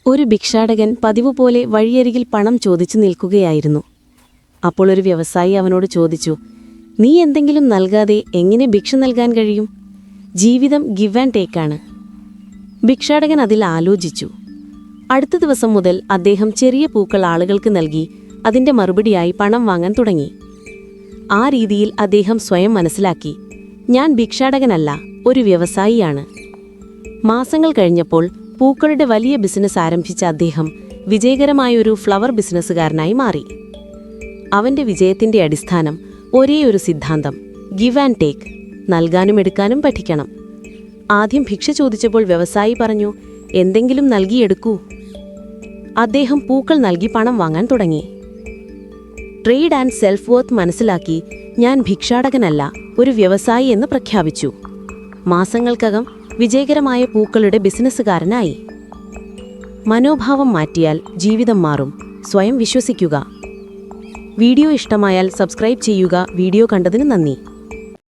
ഒരു ഭിക്ഷാടകൻ പതിവുപോലെ വഴിയരികിൽ പണം ചോദിച്ചു നിൽക്കുകയായിരുന്നു. അപ്പോൾ ഒരു വ്യവസായി അവനോട് ചോദിച്ചു, നീ എന്തെങ്കിലും നൽകാതെ എങ്ങനെ ഭിക്ഷ നൽകാൻ കഴിയും? ജീവിതം ഗിവ് ആൻഡ് ടേക്കാണ്. ഭിക്ഷാടകൻ അതിൽ ആലോചിച്ചു. അടുത്ത ദിവസം മുതൽ അദ്ദേഹം ചെറിയ പൂക്കൾ ആളുകൾക്ക് നൽകി അതിന്റെ മറുപടിയായി പണം വാങ്ങാൻ തുടങ്ങി. ആ രീതിയിൽ അദ്ദേഹം സ്വയം മനസ്സിലാക്കി, ഞാൻ ഭിക്ഷാടകനല്ല, ഒരു വ്യവസായിയാണ്. മാസങ്ങൾ കഴിഞ്ഞപ്പോൾ പൂക്കളുടെ വലിയ ബിസിനസ് ആരംഭിച്ച അദ്ദേഹം വിജയകരമായൊരു ഫ്ലവർ ബിസിനസ്സുകാരനായി മാറി. അവന്റെ വിജയത്തിന്റെ അടിസ്ഥാനം ഒരേയൊരു സിദ്ധാന്തം, ഗിവ് ആൻഡ് ടേക്ക്, നൽകാനും എടുക്കാനും പഠിക്കണം. ആദ്യം ഭിക്ഷ ചോദിച്ചപ്പോൾ വ്യവസായി പറഞ്ഞു, എന്തെങ്കിലും നൽകിയെടുക്കൂ. അദ്ദേഹം പൂക്കൾ നൽകി പണം വാങ്ങാൻ തുടങ്ങി. ട്രേഡ് ആൻഡ് സെൽഫ് വർത്ത് മനസ്സിലാക്കി ഞാൻ ഭിക്ഷാടകനല്ല, ഒരു വ്യവസായി എന്ന് പ്രഖ്യാപിച്ചു. മാസങ്ങൾക്കകം വിജയകരമായ പൂക്കളുടെ ബിസിനസ്സുകാരനായി. മനോഭാവം മാറ്റിയാൽ ജീവിതം മാറും. സ്വയം വിശ്വസിക്കുക. വീഡിയോ ഇഷ്ടമായാൽ സബ്സ്ക്രൈബ് ചെയ്യുക. വീഡിയോ കണ്ടതിന് നന്ദി.